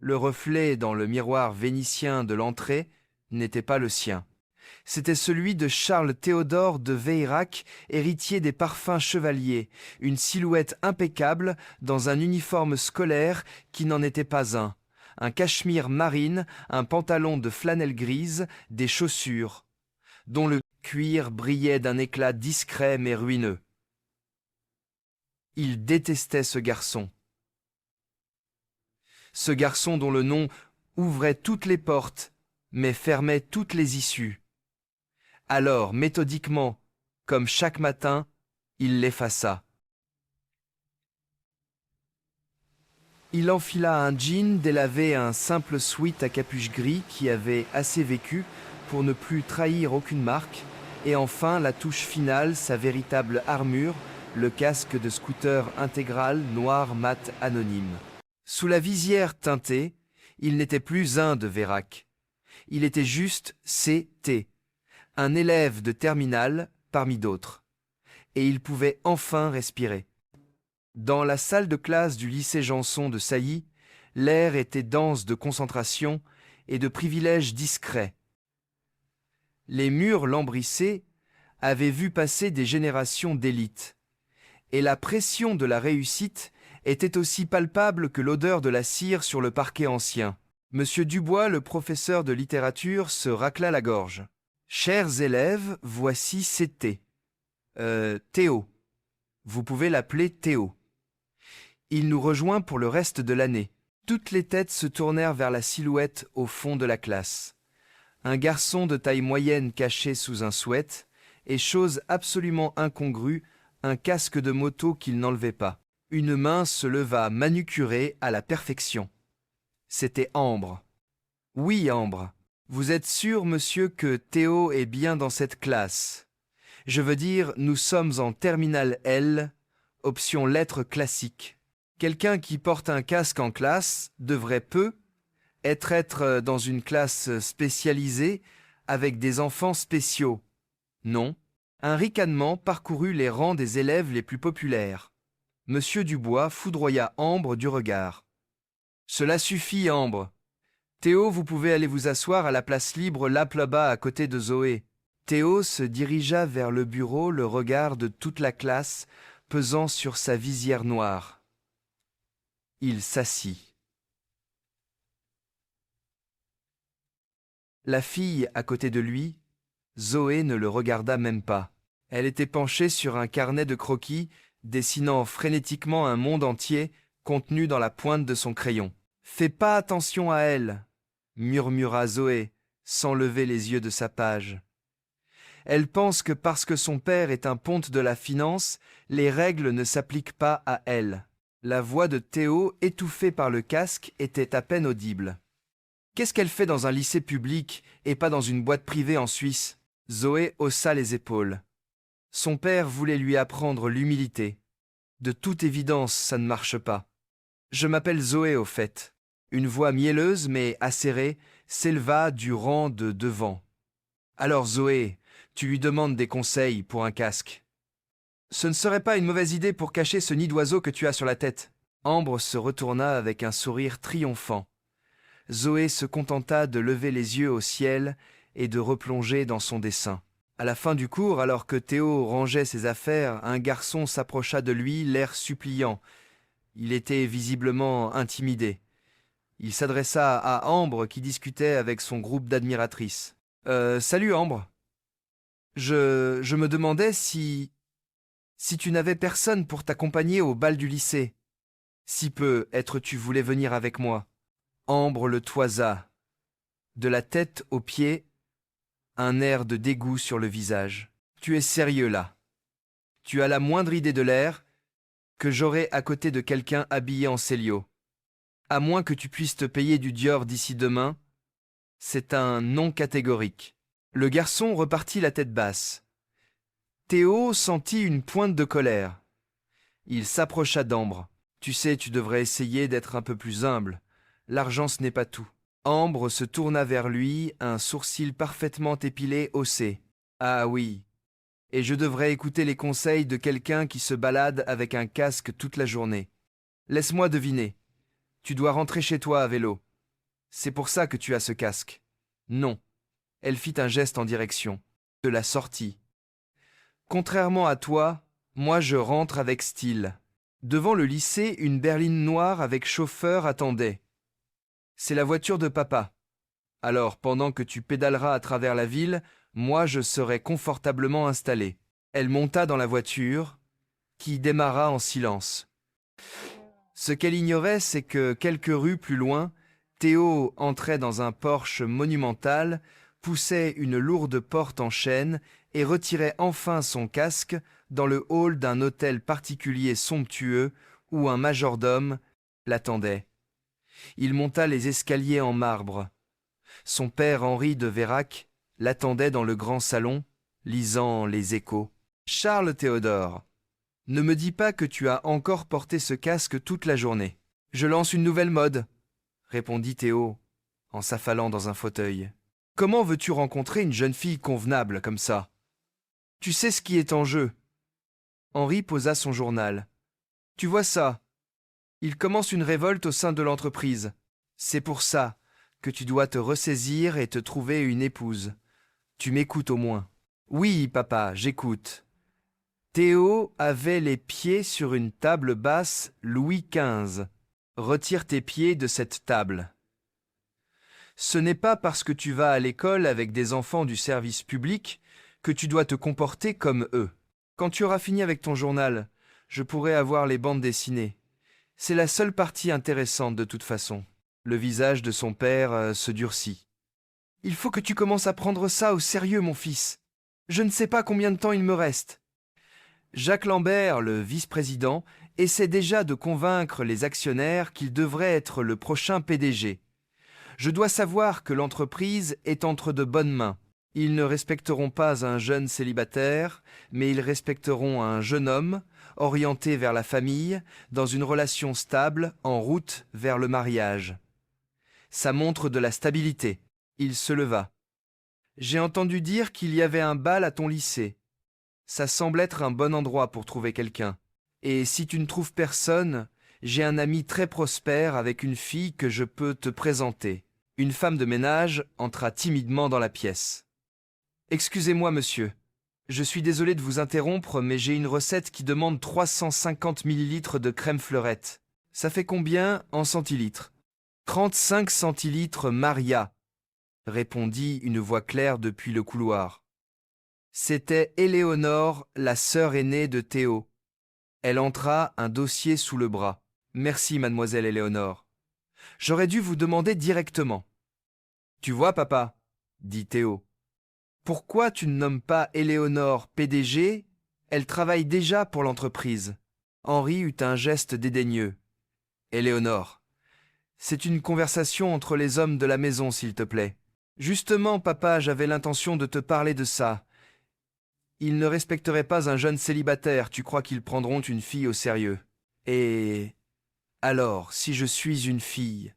Le reflet dans le miroir vénitien de l'entrée n'était pas le sien. C'était celui de Charles Théodore de Veyrac, héritier des parfums chevaliers, une silhouette impeccable dans un uniforme scolaire qui n'en était pas un cachemire marine, un pantalon de flanelle grise, des chaussures, dont le cuir brillait d'un éclat discret mais ruineux. Il détestait ce garçon. Ce garçon dont le nom ouvrait toutes les portes, mais fermait toutes les issues. Alors, méthodiquement, comme chaque matin, il l'effaça. Il enfila un jean délavé et un simple sweat à capuche gris qui avait assez vécu pour ne plus trahir aucune marque, et enfin la touche finale, sa véritable armure, le casque de scooter intégral noir mat anonyme. Sous la visière teintée, il n'était plus un de Veyrac. Il était juste C.T., un élève de terminale parmi d'autres. Et il pouvait enfin respirer. Dans la salle de classe du lycée Janson de Sailly, l'air était dense de concentration et de privilèges discrets. Les murs lambrissés avaient vu passer des générations d'élites, et la pression de la réussite était aussi palpable que l'odeur de la cire sur le parquet ancien. Monsieur Dubois, le professeur de littérature, se racla la gorge. « Chers élèves, voici C.T. Théo. Vous pouvez l'appeler Théo. Il nous rejoint pour le reste de l'année. » Toutes les têtes se tournèrent vers la silhouette au fond de la classe. Un garçon de taille moyenne caché sous un sweat, et chose absolument incongrue, un casque de moto qu'il n'enlevait pas. Une main se leva manucurée à la perfection. C'était Ambre. « Oui, Ambre. Vous êtes sûr, monsieur, que Théo est bien dans cette classe? Je veux dire, nous sommes en terminale L, option lettres classiques. Quelqu'un qui porte un casque en classe devrait être dans une classe spécialisée avec des enfants spéciaux. Non. » Un ricanement parcourut les rangs des élèves les plus populaires. Monsieur Dubois foudroya Ambre du regard. « Cela suffit, Ambre. Théo, vous pouvez aller vous asseoir à la place libre là-bas à côté de Zoé. » Théo se dirigea vers le bureau, le regard de toute la classe pesant sur sa visière noire. Il s'assit. La fille à côté de lui, Zoé, ne le regarda même pas. Elle était penchée sur un carnet de croquis, dessinant frénétiquement un monde entier contenu dans la pointe de son crayon. « Fais pas attention à elle, » murmura Zoé, sans lever les yeux de sa page. Elle pense que parce que son père est un ponte de la finance, les règles ne s'appliquent pas à elle. La voix de Théo, étouffée par le casque, était à peine audible. Qu'est-ce qu'elle fait dans un lycée public et pas dans une boîte privée en Suisse? Zoé haussa les épaules. Son père voulait lui apprendre l'humilité. De toute évidence, ça ne marche pas. Je m'appelle Zoé, au fait. Une voix mielleuse mais acérée s'éleva du rang de devant. Alors Zoé, tu lui demandes des conseils pour un casque. Ce ne serait pas une mauvaise idée pour cacher ce nid d'oiseau que tu as sur la tête. Ambre se retourna avec un sourire triomphant. Zoé se contenta de lever les yeux au ciel et de replonger dans son dessin. À la fin du cours, alors que Théo rangeait ses affaires, un garçon s'approcha de lui, l'air suppliant. Il était visiblement intimidé. Il s'adressa à Ambre qui discutait avec son groupe d'admiratrices. « Salut Ambre. Je me demandais si tu n'avais personne pour t'accompagner au bal du lycée. Si peu, tu voulais venir avec moi. » Ambre le toisa. De la tête aux pieds, un air de dégoût sur le visage. « Tu es sérieux là? Tu as la moindre idée de l'air que j'aurai à côté de quelqu'un habillé en Célio. À moins que tu puisses te payer du Dior d'ici demain, c'est un non catégorique. » Le garçon repartit la tête basse. Théo sentit une pointe de colère. Il s'approcha d'Ambre. « Tu sais, tu devrais essayer d'être un peu plus humble. L'argent, ce n'est pas tout. » Ambre se tourna vers lui, un sourcil parfaitement épilé haussé. « Ah oui, et je devrais écouter les conseils de quelqu'un qui se balade avec un casque toute la journée. Laisse-moi deviner. Tu dois rentrer chez toi à vélo. C'est pour ça que tu as ce casque. Non. Elle fit un geste en direction de la sortie. Contrairement à toi, moi je rentre avec style. Devant le lycée, une berline noire avec chauffeur attendait. C'est la voiture de papa. Alors, pendant que tu pédaleras à travers la ville, moi je serai confortablement installé. Elle monta dans la voiture, qui démarra en silence. Ce qu'elle ignorait, c'est que quelques rues plus loin, Théo entrait dans un porche monumental, poussait une lourde porte en chêne et retirait enfin son casque dans le hall d'un hôtel particulier somptueux où un majordome l'attendait. Il monta les escaliers en marbre. Son père Henri de Vérac l'attendait dans le grand salon, lisant les Échos. « Charles Théodore, ne me dis pas que tu as encore porté ce casque toute la journée. Je lance une nouvelle mode, répondit Théo, en s'affalant dans un fauteuil. Comment veux-tu rencontrer une jeune fille convenable comme ça? Tu sais ce qui est en jeu. Henri posa son journal. Tu vois ça? Il commence une révolte au sein de l'entreprise. C'est pour ça que tu dois te ressaisir et te trouver une épouse. Tu m'écoutes au moins. Oui, papa, j'écoute. Théo avait les pieds sur une table basse Louis XV. Retire tes pieds de cette table. Ce n'est pas parce que tu vas à l'école avec des enfants du service public que tu dois te comporter comme eux. Quand tu auras fini avec ton journal, je pourrai avoir les bandes dessinées. C'est la seule partie intéressante de toute façon. Le visage de son père se durcit. Il faut que tu commences à prendre ça au sérieux, mon fils. Je ne sais pas combien de temps il me reste. Jacques Lambert, le vice-président, essaie déjà de convaincre les actionnaires qu'il devrait être le prochain PDG. Je dois savoir que l'entreprise est entre de bonnes mains. Ils ne respecteront pas un jeune célibataire, mais ils respecteront un jeune homme, orienté vers la famille, dans une relation stable, en route vers le mariage. Ça montre de la stabilité. Il se leva. J'ai entendu dire qu'il y avait un bal à ton lycée. Ça semble être un bon endroit pour trouver quelqu'un. Et si tu ne trouves personne, j'ai un ami très prospère avec une fille que je peux te présenter. Une femme de ménage entra timidement dans la pièce. Excusez-moi, monsieur. Je suis désolé de vous interrompre, mais j'ai une recette qui demande 350 millilitres de crème fleurette. Ça fait combien en centilitres? 35 centilitres Maria, répondit une voix claire depuis le couloir. C'était Éléonore, la sœur aînée de Théo. Elle entra, un dossier sous le bras. Merci, mademoiselle Éléonore. J'aurais dû vous demander directement. Tu vois, papa, dit Théo. Pourquoi tu ne nommes pas Éléonore PDG? Elle travaille déjà pour l'entreprise. Henri eut un geste dédaigneux. Éléonore, c'est une conversation entre les hommes de la maison, s'il te plaît. Justement, papa, j'avais l'intention de te parler de ça. Ils ne respecteraient pas un jeune célibataire, tu crois qu'ils prendront une fille au sérieux. Et alors, si je suis une fille,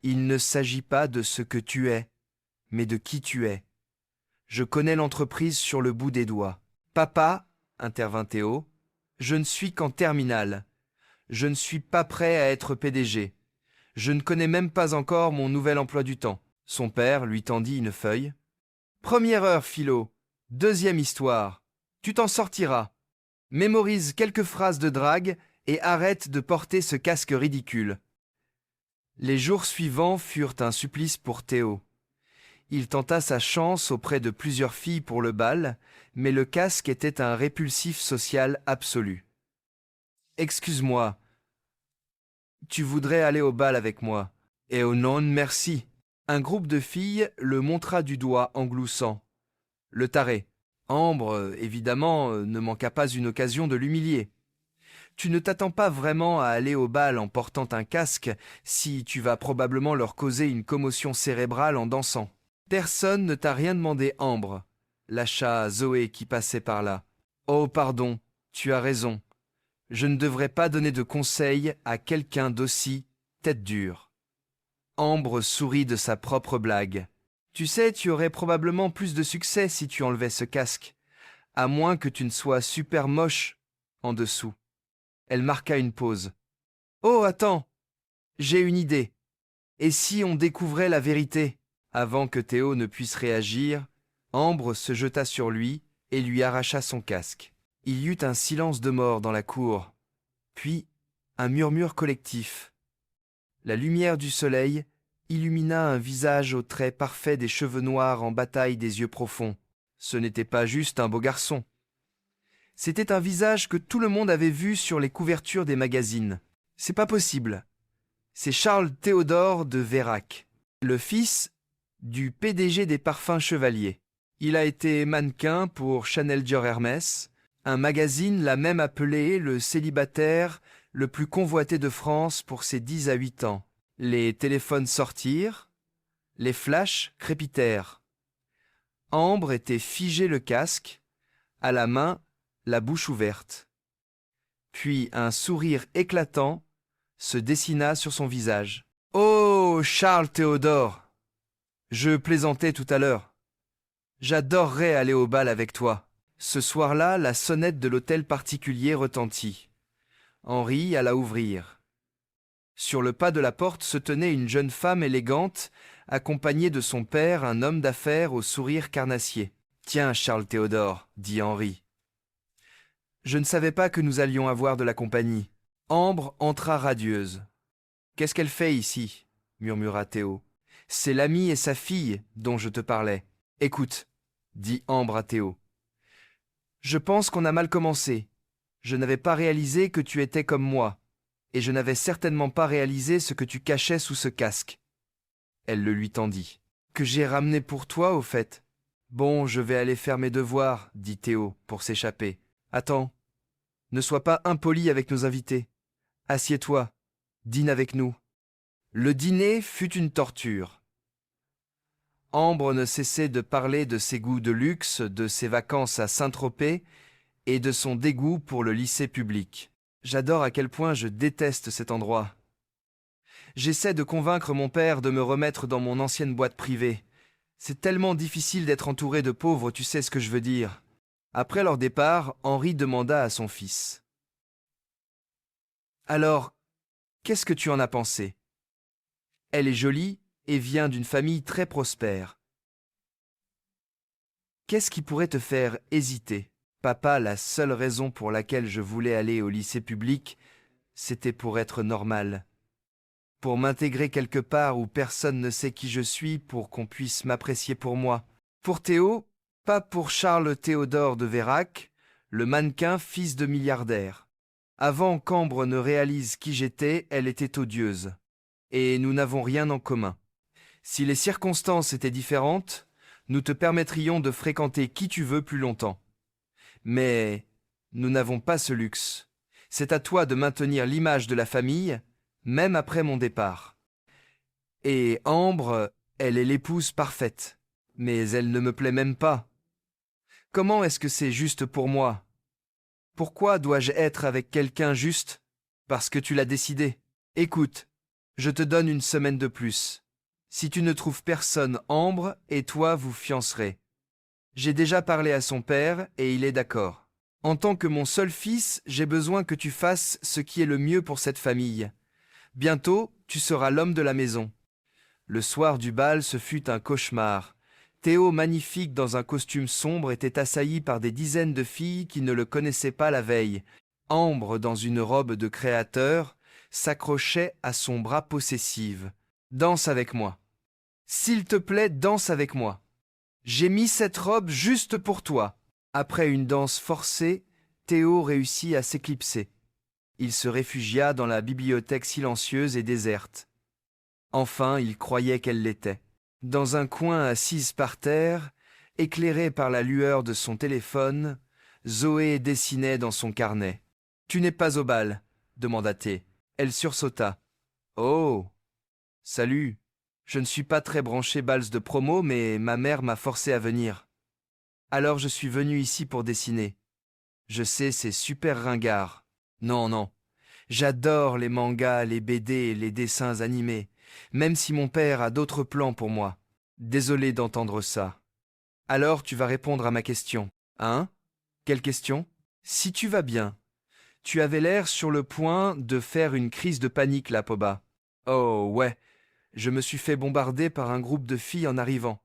il ne s'agit pas de ce que tu es, mais de qui tu es. Je connais l'entreprise sur le bout des doigts. Papa, intervint Théo, je ne suis qu'en terminale. Je ne suis pas prêt à être PDG. Je ne connais même pas encore mon nouvel emploi du temps. Son père lui tendit une feuille. Première heure, philo. Deuxième histoire. Tu t'en sortiras. Mémorise quelques phrases de drague et arrête de porter ce casque ridicule. Les jours suivants furent un supplice pour Théo. Il tenta sa chance auprès de plusieurs filles pour le bal, mais le casque était un répulsif social absolu. « Excuse-moi, tu voudrais aller au bal avec moi ?»« Eh oh non, merci !» Un groupe de filles le montra du doigt en gloussant. Le taré. Ambre, évidemment, ne manqua pas une occasion de l'humilier. Tu ne t'attends pas vraiment à aller au bal en portant un casque si tu vas probablement leur causer une commotion cérébrale en dansant. Personne ne t'a rien demandé, Ambre, lâcha Zoé qui passait par là. Oh, pardon, tu as raison. Je ne devrais pas donner de conseils à quelqu'un d'aussi tête dure. Ambre sourit de sa propre blague. Tu sais, tu aurais probablement plus de succès si tu enlevais ce casque, à moins que tu ne sois super moche en dessous. Elle marqua une pause. Oh, attends, j'ai une idée. Et si on découvrait la vérité? Avant que Théo ne puisse réagir, Ambre se jeta sur lui et lui arracha son casque. Il y eut un silence de mort dans la cour, puis un murmure collectif. La lumière du soleil illumina un visage aux traits parfaits, des cheveux noirs en bataille, des yeux profonds. Ce n'était pas juste un beau garçon. C'était un visage que tout le monde avait vu sur les couvertures des magazines. C'est pas possible. C'est Charles Théodore de Vérac, le fils du PDG des Parfums Chevaliers. Il a été mannequin pour Chanel Dior Hermès. Un magazine l'a même appelé le célibataire le plus convoité de France pour ses 10 à 8 ans. Les téléphones sortirent, les flashs crépitèrent. Ambre était figé le casque, à la main, la bouche ouverte. Puis un sourire éclatant se dessina sur son visage. « Oh, Charles Théodore! Je plaisantais tout à l'heure. J'adorerais aller au bal avec toi. » Ce soir-là, la sonnette de l'hôtel particulier retentit. Henri alla ouvrir. Sur le pas de la porte se tenait une jeune femme élégante, accompagnée de son père, un homme d'affaires au sourire carnassier. « Tiens, Charles Théodore, dit Henri. Je ne savais pas que nous allions avoir de la compagnie. » Ambre entra radieuse. « Qu'est-ce qu'elle fait ici ?» murmura Théo. « C'est l'ami et sa fille dont je te parlais. Écoute, dit Ambre à Théo. Je pense qu'on a mal commencé. Je n'avais pas réalisé que tu étais comme moi, et je n'avais certainement pas réalisé ce que tu cachais sous ce casque. » Elle le lui tendit. « Que j'ai ramené pour toi, au fait. »« Bon, je vais aller faire mes devoirs, dit Théo, pour s'échapper. Attends, ne sois pas impoli avec nos invités. Assieds-toi, dîne avec nous. » Le dîner fut une torture. Ambre ne cessait de parler de ses goûts de luxe, de ses vacances à Saint-Tropez et de son dégoût pour le lycée public. « J'adore à quel point je déteste cet endroit. J'essaie de convaincre mon père de me remettre dans mon ancienne boîte privée. C'est tellement difficile d'être entouré de pauvres, tu sais ce que je veux dire. » Après leur départ, Henri demanda à son fils. « Alors, qu'est-ce que tu en as pensé? Elle est jolie et vient d'une famille très prospère. Qu'est-ce qui pourrait te faire hésiter? Papa, la seule raison pour laquelle je voulais aller au lycée public, c'était pour être normal. Pour m'intégrer quelque part où personne ne sait qui je suis, pour qu'on puisse m'apprécier pour moi. Pour Théo, pas pour Charles Théodore de Vérac, le mannequin fils de milliardaire. Avant qu'Ambre ne réalise qui j'étais, elle était odieuse. Et nous n'avons rien en commun. Si les circonstances étaient différentes, nous te permettrions de fréquenter qui tu veux plus longtemps. Mais nous n'avons pas ce luxe. C'est à toi de maintenir l'image de la famille, même après mon départ. Et Ambre, elle est l'épouse parfaite, mais elle ne me plaît même pas. Comment est-ce que c'est juste pour moi? Pourquoi dois-je être avec quelqu'un juste? Parce que tu l'as décidé. Écoute, je te donne une semaine de plus. Si tu ne trouves personne, Ambre et toi vous fiancerez. J'ai déjà parlé à son père et il est d'accord. En tant que mon seul fils, j'ai besoin que tu fasses ce qui est le mieux pour cette famille. Bientôt, tu seras l'homme de la maison. » Le soir du bal, ce fut un cauchemar. Théo, magnifique dans un costume sombre, était assailli par des dizaines de filles qui ne le connaissaient pas la veille. Ambre, dans une robe de créateur, s'accrochait à son bras possessive. « Danse avec moi. S'il te plaît, danse avec moi. J'ai mis cette robe juste pour toi. » Après une danse forcée, Théo réussit à s'éclipser. Il se réfugia dans la bibliothèque silencieuse et déserte. Enfin, il croyait qu'elle l'était. Dans un coin assise par terre, éclairée par la lueur de son téléphone, Zoé dessinait dans son carnet. « Tu n'es pas au bal ?» demanda-t-elle. Elle sursauta. « Oh, salut. Je ne suis pas très branché bals de promo, mais ma mère m'a forcé à venir. Alors je suis venu ici pour dessiner. Je sais, c'est super ringard. Non, non. J'adore les mangas, les BD et les dessins animés, même si mon père a d'autres plans pour moi. Désolé d'entendre ça. Alors tu vas répondre à ma question. Hein? Quelle question? Si tu vas bien. Tu avais l'air sur le point de faire une crise de panique là, Poba. Oh, ouais. Je me suis fait bombarder par un groupe de filles en arrivant.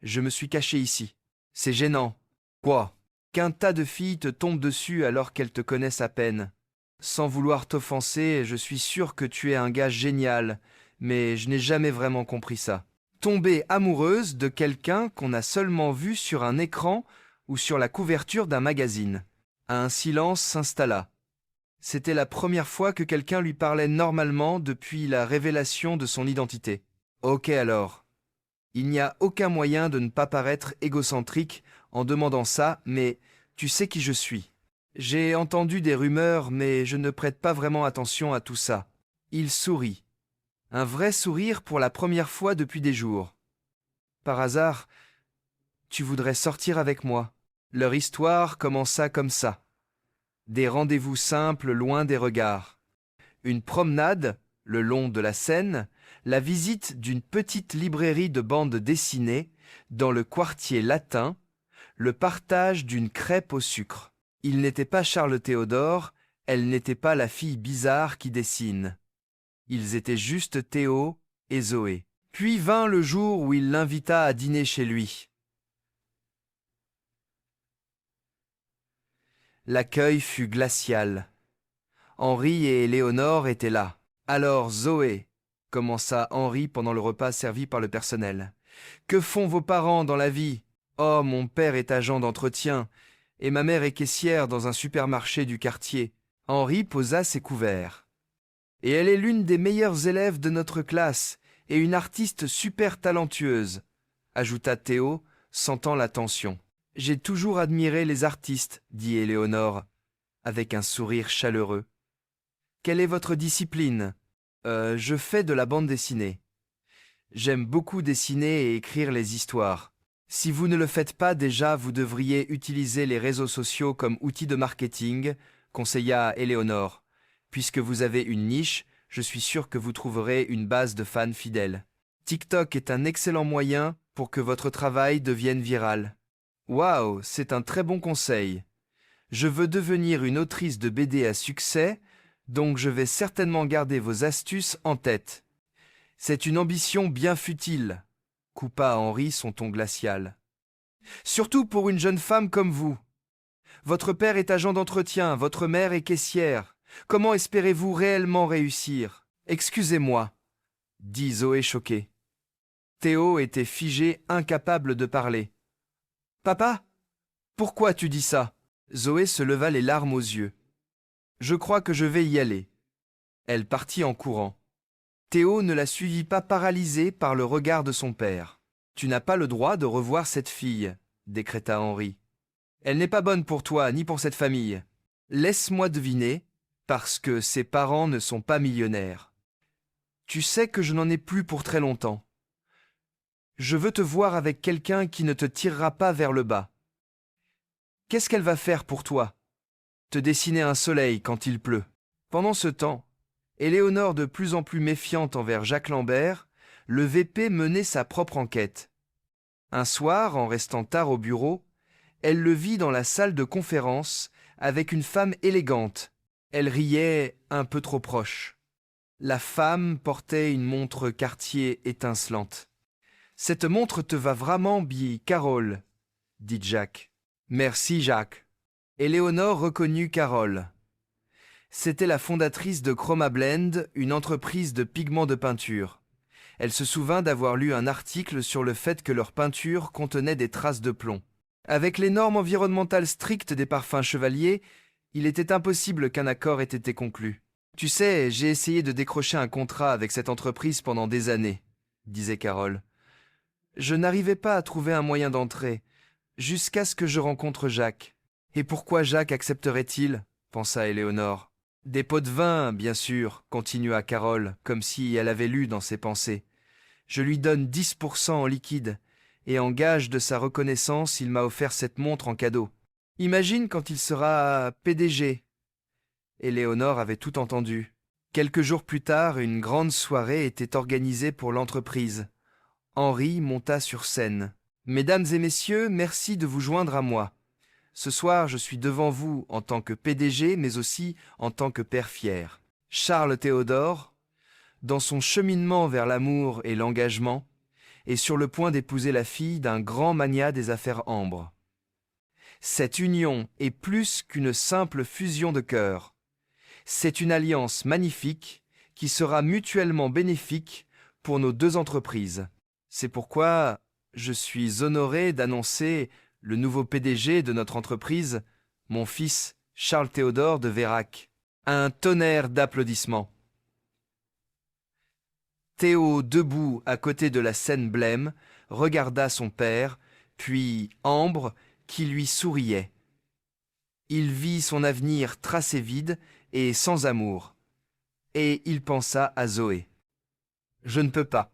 Je me suis caché ici. C'est gênant. Quoi? Qu'un tas de filles te tombent dessus alors qu'elles te connaissent à peine. Sans vouloir t'offenser, je suis sûr que tu es un gars génial, mais je n'ai jamais vraiment compris ça. Tomber amoureuse de quelqu'un qu'on a seulement vu sur un écran ou sur la couverture d'un magazine. Un silence s'installa. C'était la première fois que quelqu'un lui parlait normalement depuis la révélation de son identité. Ok alors. Il n'y a aucun moyen de ne pas paraître égocentrique en demandant ça, mais tu sais qui je suis. J'ai entendu des rumeurs, mais je ne prête pas vraiment attention à tout ça. Il sourit. Un vrai sourire pour la première fois depuis des jours. Par hasard, tu voudrais sortir avec moi. Leur histoire commença comme ça. Des rendez-vous simples loin des regards. Une promenade, le long de la Seine, la visite d'une petite librairie de bandes dessinées dans le quartier latin, le partage d'une crêpe au sucre. Il n'était pas Charles Théodore, elle n'était pas la fille bizarre qui dessine. Ils étaient juste Théo et Zoé. Puis vint le jour où il l'invita à dîner chez lui. L'accueil fut glacial. Henri et Éléonore étaient là. Alors Zoé, commença Henri pendant le repas servi par le personnel. Que font vos parents dans la vie? Oh, mon père est agent d'entretien, et ma mère est caissière dans un supermarché du quartier. Henri posa ses couverts. Et elle est l'une des meilleures élèves de notre classe, et une artiste super talentueuse, ajouta Théo, sentant la tension. J'ai toujours admiré les artistes, dit Éléonore, avec un sourire chaleureux. Quelle est votre discipline? Je fais de la bande dessinée. J'aime beaucoup dessiner et écrire les histoires. Si vous ne le faites pas déjà, vous devriez utiliser les réseaux sociaux comme outil de marketing, conseilla Éléonore. Puisque vous avez une niche, je suis sûr que vous trouverez une base de fans fidèles. TikTok est un excellent moyen pour que votre travail devienne viral. Waouh, c'est un très bon conseil. Je veux devenir une autrice de BD à succès, donc je vais certainement garder vos astuces en tête. C'est une ambition bien futile, coupa Henri son ton glacial. Surtout pour une jeune femme comme vous. Votre père est agent d'entretien, votre mère est caissière. Comment espérez-vous réellement réussir? Excusez-moi, dit Zoé choquée. Théo était figé, incapable de parler. Papa? Pourquoi tu dis ça? Zoé se leva les larmes aux yeux. Je crois que je vais y aller. Elle partit en courant. Théo ne la suivit pas, paralysé par le regard de son père. Tu n'as pas le droit de revoir cette fille, décréta Henri. Elle n'est pas bonne pour toi ni pour cette famille. Laisse-moi deviner, parce que ses parents ne sont pas millionnaires. Tu sais que je n'en ai plus pour très longtemps. Je veux te voir avec quelqu'un qui ne te tirera pas vers le bas. Qu'est-ce qu'elle va faire pour toi? Te dessiner un soleil quand il pleut. Pendant ce temps, Éléonore, de plus en plus méfiante envers Jacques Lambert, le VP menait sa propre enquête. Un soir, en restant tard au bureau, elle le vit dans la salle de conférence avec une femme élégante. Elle riait un peu trop proche. La femme portait une montre Cartier étincelante. « Cette montre te va vraiment bien, Carole, » dit Jacques. « Merci, Jacques. » Éléonore reconnut Carole. C'était la fondatrice de Chromablend, une entreprise de pigments de peinture. Elle se souvint d'avoir lu un article sur le fait que leur peinture contenait des traces de plomb. Avec les normes environnementales strictes des parfums chevaliers, il était impossible qu'un accord ait été conclu. « Tu sais, j'ai essayé de décrocher un contrat avec cette entreprise pendant des années, » disait Carole. « Je n'arrivais pas à trouver un moyen d'entrer, jusqu'à ce que je rencontre Jacques. Et pourquoi Jacques accepterait-il » pensa Éléonore. « Des pots de vin, bien sûr, » continua Carole, comme si elle avait lu dans ses pensées. « Je lui donne 10% en liquide, et en gage de sa reconnaissance, il m'a offert cette montre en cadeau. Imagine quand il sera PDG. » Éléonore avait tout entendu. Quelques jours plus tard, une grande soirée était organisée pour l'entreprise. Henri monta sur scène. « Mesdames et messieurs, merci de vous joindre à moi. Ce soir, je suis devant vous en tant que PDG, mais aussi en tant que père fier. Charles Théodore, dans son cheminement vers l'amour et l'engagement, est sur le point d'épouser la fille d'un grand magnat des affaires Ambre. Cette union est plus qu'une simple fusion de cœurs. C'est une alliance magnifique qui sera mutuellement bénéfique pour nos deux entreprises. C'est pourquoi je suis honoré d'annoncer le nouveau PDG de notre entreprise, mon fils Charles Théodore de Vérac. Un tonnerre d'applaudissements. Théo, debout à côté de la scène blême, regarda son père, puis Ambre, qui lui souriait. Il vit son avenir tracé vide et sans amour. Et il pensa à Zoé. « Je ne peux pas. »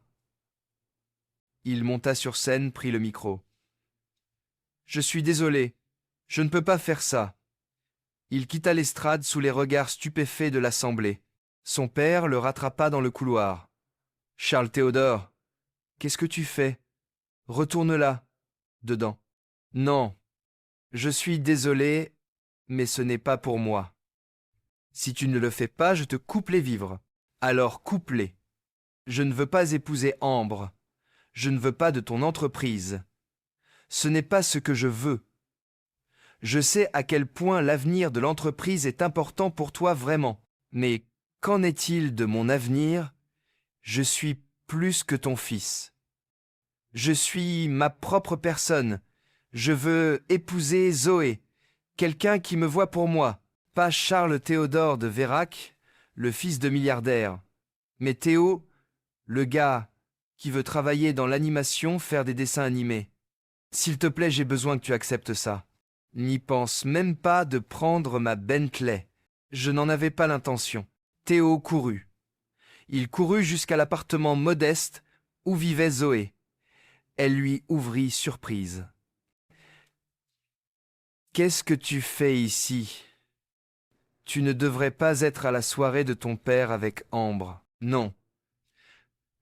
Il monta sur scène, prit le micro. « Je suis désolé, je ne peux pas faire ça. » Il quitta l'estrade sous les regards stupéfaits de l'assemblée. Son père le rattrapa dans le couloir. « Charles Théodore, qu'est-ce que tu fais? Retourne là, dedans. »« Non, je suis désolé, mais ce n'est pas pour moi. Si tu ne le fais pas, je te coupe les vivres. Alors coupe-les. Je ne veux pas épouser Ambre. Je ne veux pas de ton entreprise. Ce n'est pas ce que je veux. Je sais à quel point l'avenir de l'entreprise est important pour toi vraiment. Mais qu'en est-il de mon avenir? Je suis plus que ton fils. Je suis ma propre personne. Je veux épouser Zoé, quelqu'un qui me voit pour moi, pas Charles Théodore de Vérac, le fils de milliardaire, mais Théo, le gars qui veut travailler dans l'animation, faire des dessins animés. S'il te plaît, j'ai besoin que tu acceptes ça. N'y pense même pas de prendre ma Bentley. Je n'en avais pas l'intention. Théo courut. Il courut jusqu'à l'appartement modeste où vivait Zoé. Elle lui ouvrit surprise. « Qu'est-ce que tu fais ici? Tu ne devrais pas être à la soirée de ton père avec Ambre. Non.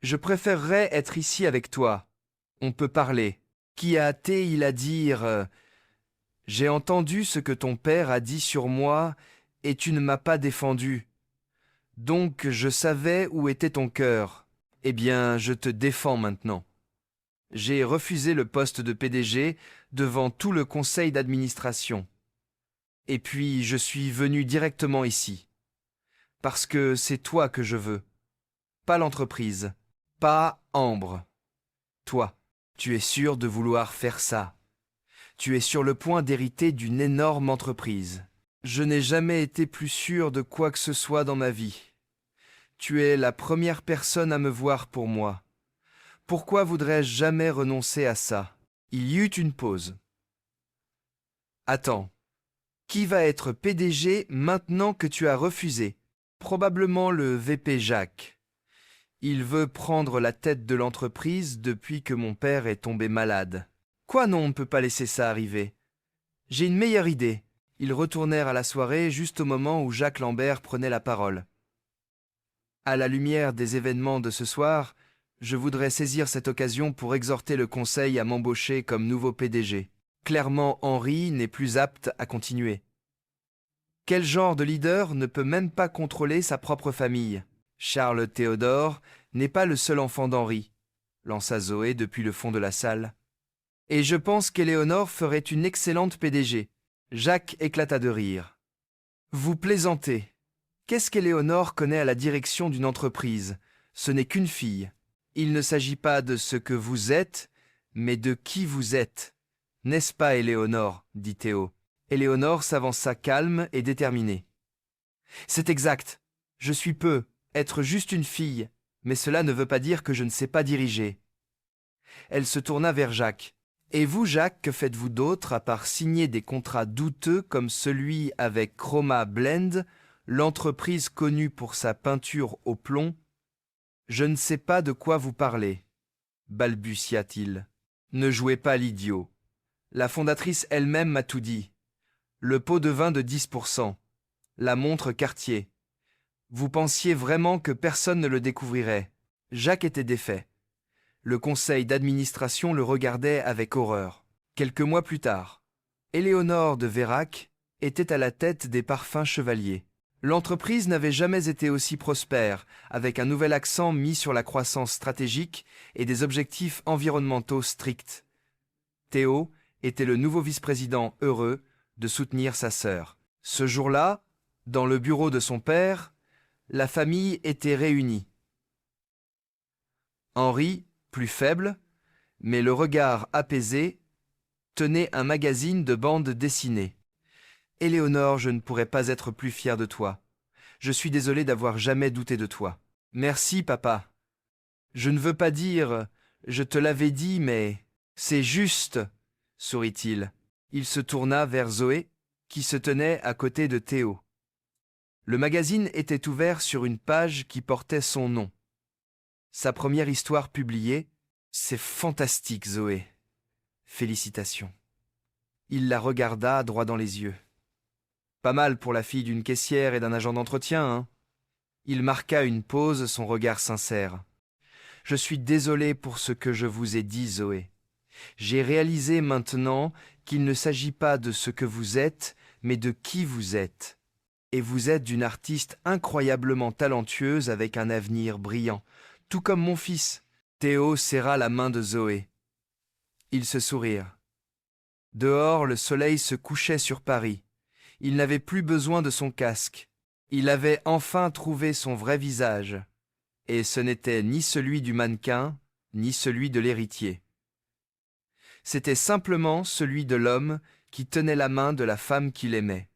Je préférerais être ici avec toi. On peut parler. Qui a-t-il à dire j'ai entendu ce que ton père a dit sur moi, et tu ne m'as pas défendu. Donc je savais où était ton cœur. Eh bien, je te défends maintenant. J'ai refusé le poste de PDG devant tout le conseil d'administration. Et puis je suis venu directement ici. Parce que c'est toi que je veux. Pas l'entreprise. Pas Ambre. Toi, tu es sûr de vouloir faire ça. Tu es sur le point d'hériter d'une énorme entreprise. Je n'ai jamais été plus sûr de quoi que ce soit dans ma vie. Tu es la première personne à me voir pour moi. Pourquoi voudrais-je jamais renoncer à ça? Il y eut une pause. Attends, qui va être PDG maintenant que tu as refusé? Probablement le VP Jacques. Il veut prendre la tête de l'entreprise depuis que mon père est tombé malade. Quoi non, on ne peut pas laisser ça arriver. J'ai une meilleure idée. Ils retournèrent à la soirée juste au moment où Jacques Lambert prenait la parole. À la lumière des événements de ce soir, je voudrais saisir cette occasion pour exhorter le conseil à m'embaucher comme nouveau PDG. Clairement, Henri n'est plus apte à continuer. Quel genre de leader ne peut même pas contrôler sa propre famille? Charles Théodore n'est pas le seul enfant d'Henri, lança Zoé depuis le fond de la salle. Et je pense qu'Éléonore ferait une excellente PDG. Jacques éclata de rire. Vous plaisantez. Qu'est-ce qu'Éléonore connaît à la direction d'une entreprise? Ce n'est qu'une fille. Il ne s'agit pas de ce que vous êtes, mais de qui vous êtes. N'est-ce pas, Éléonore? Dit Théo. Éléonore s'avança calme et déterminée. C'est exact. Je suis peu, être juste une fille, mais cela ne veut pas dire que je ne sais pas diriger. Elle se tourna vers Jacques. Et vous, Jacques, que faites-vous d'autre à part signer des contrats douteux comme celui avec Chroma Blend, l'entreprise connue pour sa peinture au plomb? Je ne sais pas de quoi vous parlez, balbutia-t-il. Ne jouez pas l'idiot. La fondatrice elle-même m'a tout dit. Le pot de vin de 10%, la montre Cartier. Vous pensiez vraiment que personne ne le découvrirait. Jacques était défait. Le conseil d'administration le regardait avec horreur. Quelques mois plus tard, Éléonore de Vérac était à la tête des parfums chevaliers. L'entreprise n'avait jamais été aussi prospère, avec un nouvel accent mis sur la croissance stratégique et des objectifs environnementaux stricts. Théo était le nouveau vice-président heureux de soutenir sa sœur. Ce jour-là, dans le bureau de son père, la famille était réunie. Henri, plus faible, mais le regard apaisé, tenait un magazine de bande dessinée. « Éléonore, je ne pourrais pas être plus fier de toi. Je suis désolé d'avoir jamais douté de toi. »« Merci, papa. Je ne veux pas dire « je te l'avais dit, mais… » »« C'est juste !» sourit-il. Il se tourna vers Zoé, qui se tenait à côté de Théo. Le magazine était ouvert sur une page qui portait son nom. Sa première histoire publiée. « C'est fantastique, Zoé. Félicitations. » Il la regarda droit dans les yeux. Pas mal pour la fille d'une caissière et d'un agent d'entretien, hein? Il marqua une pause, son regard sincère. « Je suis désolé pour ce que je vous ai dit, Zoé. J'ai réalisé maintenant qu'il ne s'agit pas de ce que vous êtes, mais de qui vous êtes. Et vous êtes d'une artiste incroyablement talentueuse avec un avenir brillant, tout comme mon fils. » Théo serra la main de Zoé. Ils se sourirent. Dehors, le soleil se couchait sur Paris. Il n'avait plus besoin de son casque. Il avait enfin trouvé son vrai visage. Et ce n'était ni celui du mannequin, ni celui de l'héritier. C'était simplement celui de l'homme qui tenait la main de la femme qu'il aimait.